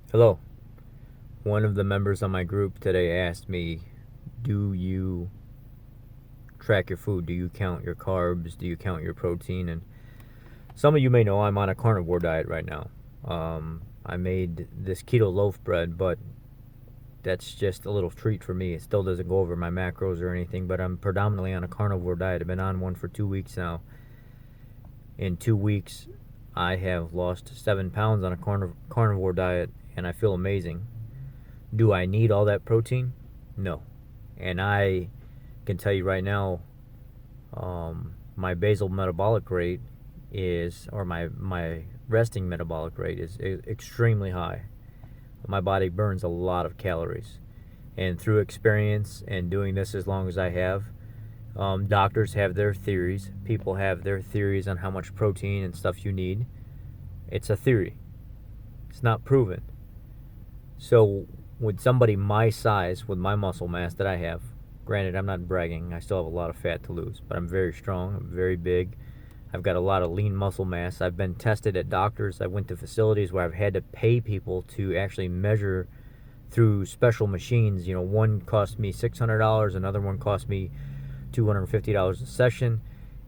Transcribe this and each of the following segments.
Hello. One of the members on my group today asked me, do you track your food? Do you count your carbs? Do you count your protein? And some of you may know I'm on a carnivore diet right now. I made this keto loaf bread, but that's just a little treat for me. It still doesn't go over my macros or anything, but I'm predominantly on a carnivore diet. I've been on one for 2 weeks now. In 2 weeks, I have lost 7 pounds on a carnivore diet, and I feel amazing. Do I need all that protein? No. And I can tell you right now, my basal metabolic rate is, or my resting metabolic rate is extremely high. My body burns a lot of calories. And through experience and doing this as long as I have, doctors have their theories. People have their theories on how much protein and stuff you need. It's a theory. It's not proven. So with somebody my size, with my muscle mass that I have, granted, I'm not bragging, I still have a lot of fat to lose, but I'm very strong, I'm very big, I've got a lot of lean muscle mass. I've been tested at doctors. I went to facilities where I've had to pay people to actually measure through special machines. One cost me $600, another one cost me $250 a session,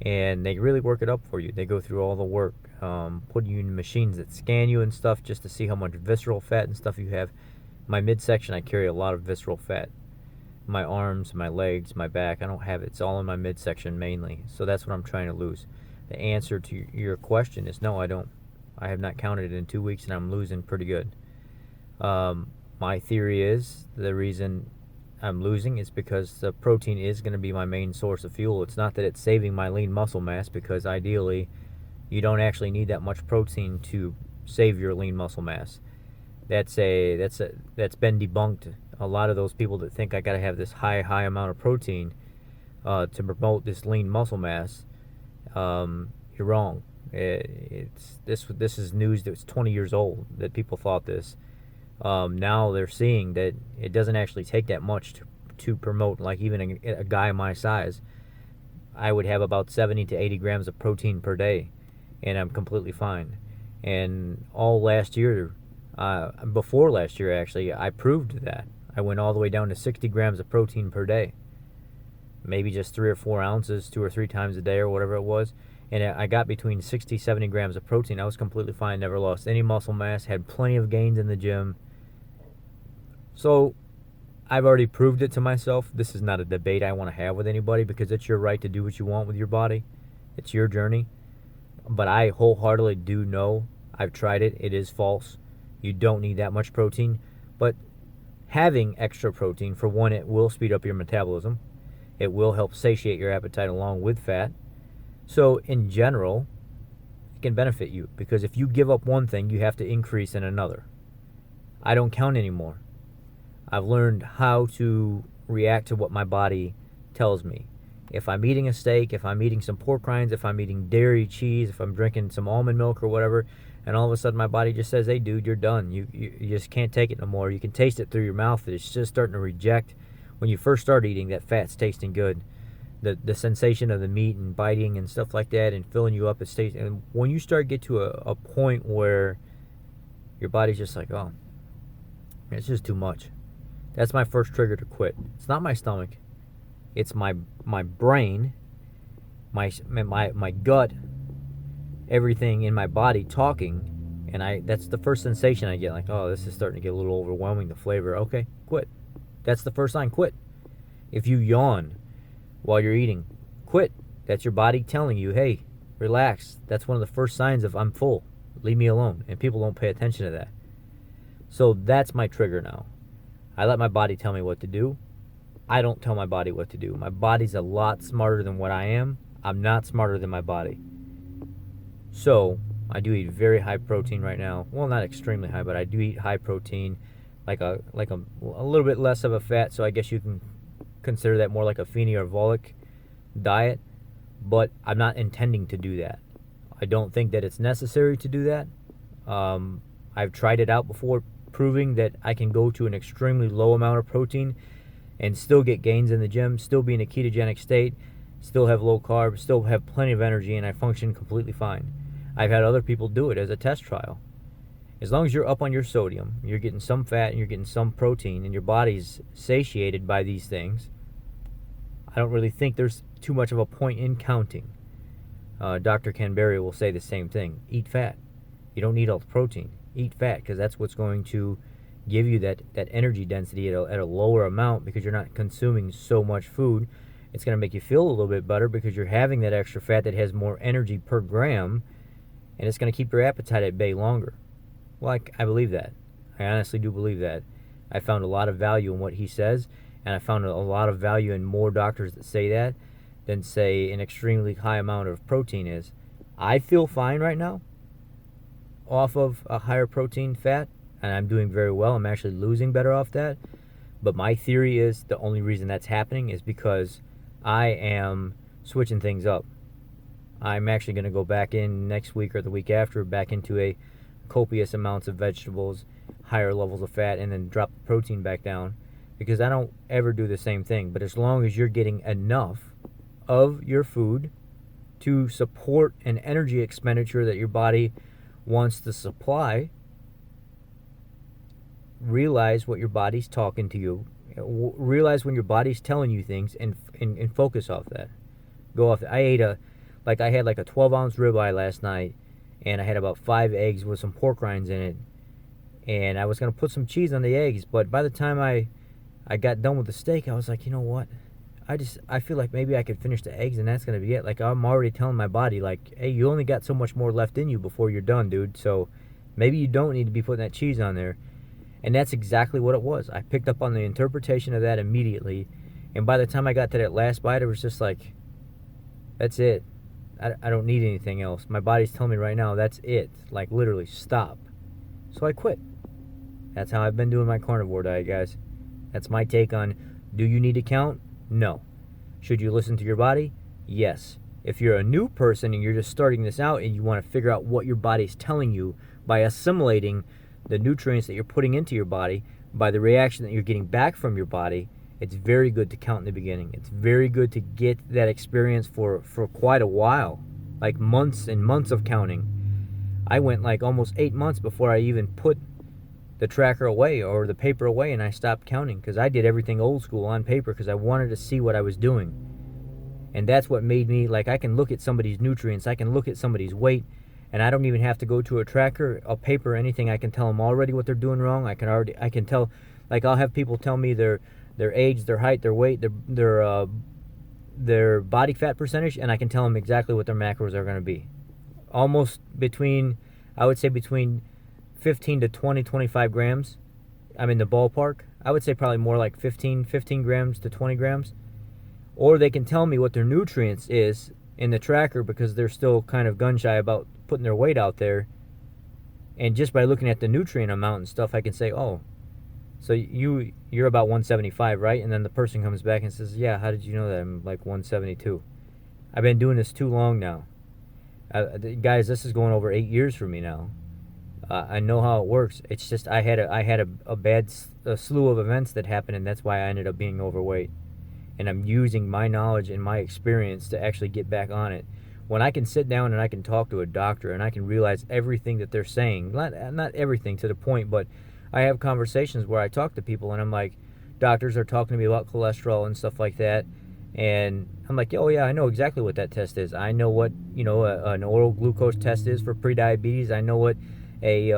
and they really work it up for you. They go through all the work, put you in machines that scan you and stuff just to see how much visceral fat and stuff you have. My midsection, I carry a lot of visceral fat. My arms, my legs, my back, I don't have it. It's all in my midsection mainly. So that's what I'm trying to lose. The answer to your question is no, I don't. I have not counted it in 2 weeks, and I'm losing pretty good. My theory is the reason I'm losing is because the protein is going to be my main source of fuel. It's not that it's saving my lean muscle mass, because ideally you don't actually need that much protein to save your lean muscle mass. That's been debunked. A lot of those people that think I got to have this high amount of protein to promote this lean muscle mass, you're wrong. This is news that's 20 years old that people thought this. Now they're seeing that it doesn't actually take that much to promote. Like even a guy my size, I would have about 70 to 80 grams of protein per day, and I'm completely fine. And all last year, before last year actually, I proved that. I went all the way down to 60 grams of protein per day. Maybe just 3 or 4 ounces 2 or 3 times a day or whatever it was. And I got between 60, 70 grams of protein. I was completely fine, never lost any muscle mass, had plenty of gains in the gym. So I've already proved it to myself. This is not a debate I want to have with anybody, because it's your right to do what you want with your body. It's your journey. But I wholeheartedly do know, I've tried it, it is false. You don't need that much protein. But having extra protein, for one, it will speed up your metabolism. It will help satiate your appetite along with fat. So in general, it can benefit you, because if you give up one thing, you have to increase in another. I don't count anymore. I've learned how to react to what my body tells me. If I'm eating a steak, if I'm eating some pork rinds, if I'm eating dairy, cheese, if I'm drinking some almond milk or whatever, and all of a sudden my body just says, hey dude, you're done. You just can't take it no more. You can taste it through your mouth. It's just starting to reject. When you first start eating, that fat's tasting good. The sensation of the meat and biting and stuff like that and filling you up, it's tasting. And when you start get to a point where your body's just like, oh, it's just too much. That's my first trigger to quit. It's not my stomach. It's my brain, my gut, everything in my body talking, and that's the first sensation I get. Like, oh, this is starting to get a little overwhelming, the flavor. Okay, quit. That's the first sign. Quit. If you yawn while you're eating, quit. That's your body telling you, hey, relax. That's one of the first signs of I'm full. Leave me alone. And people don't pay attention to that. So that's my trigger now. I let my body tell me what to do. I don't tell my body what to do. My body's a lot smarter than what I am. I'm not smarter than my body. So I do eat very high protein right now. Well, not extremely high, but I do eat high protein, like a little bit less of a fat. So I guess you can consider that more like a Feeney or Volek diet. But I'm not intending to do that. I don't think that it's necessary to do that. I've tried it out before, proving that I can go to an extremely low amount of protein and still get gains in the gym, still be in a ketogenic state, still have low carbs, still have plenty of energy, and I function completely fine. I've had other people do it as a test trial. As long as you're up on your sodium, you're getting some fat and you're getting some protein, and your body's satiated by these things, I don't really think there's too much of a point in counting. Dr. Canberra will say the same thing. Eat fat. You don't need all the protein. Eat fat, because that's what's going to give you that energy density at a lower amount, because you're not consuming so much food. It's going to make you feel a little bit better because you're having that extra fat that has more energy per gram, and it's going to keep your appetite at bay longer. Well, I believe that. I honestly do believe that. I found a lot of value in what he says, and I found a lot of value in more doctors that say that than say an extremely high amount of protein is. I feel fine right now off of a higher protein fat, and I'm doing very well. I'm actually losing better off that. But my theory is the only reason that's happening is because I am switching things up. I'm actually going to go back in next week or the week after, back into a copious amounts of vegetables, higher levels of fat, and then drop the protein back down, because I don't ever do the same thing. But as long as you're getting enough of your food to support an energy expenditure that your body wants to supply, realize what your body's talking to you. Realize when your body's telling you things, and focus off that. Go off that. I had like a 12-ounce ribeye last night, and I had about 5 eggs with some pork rinds in it, and I was going to put some cheese on the eggs, but by the time I got done with the steak, I was like, you know what? I feel like maybe I could finish the eggs and that's going to be it. Like, I'm already telling my body, like, hey, you only got so much more left in you before you're done, dude. So maybe you don't need to be putting that cheese on there. And that's exactly what it was. I picked up on the interpretation of that immediately. And by the time I got to that last bite, it was just like, that's it. I don't need anything else. My body's telling me right now, that's it. Like, literally, stop. So I quit. That's how I've been doing my carnivore diet, guys. That's my take on, do you need to count? No. Should you listen to your body? Yes. If you're a new person and you're just starting this out and you want to figure out what your body's telling you by assimilating the nutrients that you're putting into your body, by the reaction that you're getting back from your body, it's very good to count in the beginning. It's very good to get that experience for quite a while, like months and months of counting. I went like almost 8 months before I even put the tracker away or the paper away, and I stopped counting, because I did everything old school on paper because I wanted to see what I was doing. And that's what made me, like, I can look at somebody's nutrients, I can look at somebody's weight, and I don't even have to go to a tracker, a paper, or anything. I can tell them already what they're doing wrong. I can tell, like, I'll have people tell me their age, their height, their weight, their body fat percentage, and I can tell them exactly what their macros are going to be. Almost I would say between 15 to 20, 25 grams. I'm in the ballpark. I would say probably more like 15 grams to 20 grams. Or they can tell me what their nutrients is in the tracker, because they're still kind of gun shy about putting their weight out there. And just by looking at the nutrient amount and stuff, I can say, oh, so you're about 175, right? And then the person comes back and says, yeah, how did you know that? I'm like 172. I've been doing this too long now. Guys, this is going over 8 years for me now. I know how it works. It's just I had a slew of events that happened, and that's why I ended up being overweight. And I'm using my knowledge and my experience to actually get back on it. When I can sit down and I can talk to a doctor and I can realize everything that they're saying, not everything to the point, but I have conversations where I talk to people and I'm like, doctors are talking to me about cholesterol and stuff like that, and I'm like, oh yeah, I know exactly what that test is. I know what an oral glucose test is for prediabetes. I know what a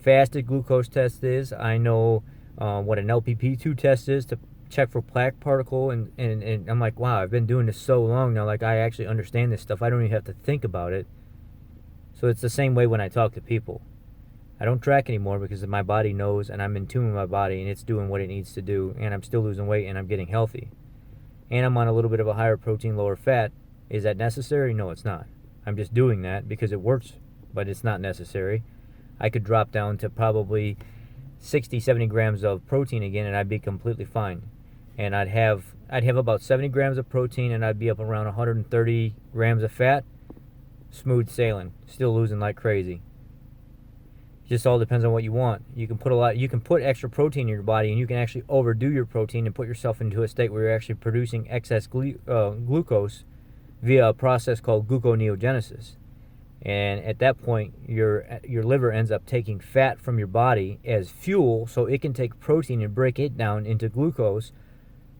fasted glucose test is. I know what an LPP2 test is to check for plaque particle, and I'm like, wow, I've been doing this so long now, like I actually understand this stuff. I don't even have to think about it. So it's the same way when I talk to people. I don't track anymore because my body knows, and I'm in tune with my body, and it's doing what it needs to do, and I'm still losing weight, and I'm getting healthy. And I'm on a little bit of a higher protein, lower fat. Is that necessary? No, it's not. I'm just doing that because it works, but it's not necessary. I could drop down to probably 60, 70 grams of protein again, and I'd be completely fine. And I'd have about 70 grams of protein, and I'd be up around 130 grams of fat. Smooth sailing. Still losing like crazy. Just all depends on what you want. You can put extra protein in your body, and you can actually overdo your protein and put yourself into a state where you're actually producing excess glucose via a process called gluconeogenesis. And at that point, your liver ends up taking fat from your body as fuel, so it can take protein and break it down into glucose.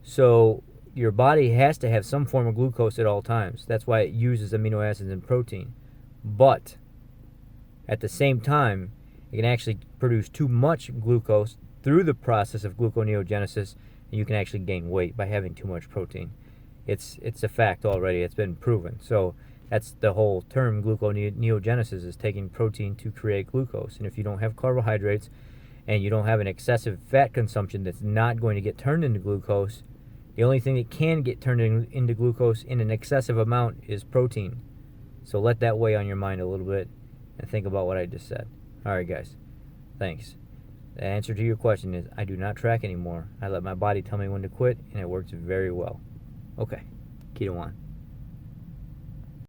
So your body has to have some form of glucose at all times. That's why it uses amino acids and protein. But at the same time, it can actually produce too much glucose through the process of gluconeogenesis, and you can actually gain weight by having too much protein. It's a fact already. It's been proven. So that's the whole term. Gluconeogenesis is taking protein to create glucose. And if you don't have carbohydrates and you don't have an excessive fat consumption that's not going to get turned into glucose, the only thing that can get turned into glucose in an excessive amount is protein. So let that weigh on your mind a little bit and think about what I just said. All right, guys. Thanks. The answer to your question is I do not track anymore. I let my body tell me when to quit, and it works very well. Okay. Keto on.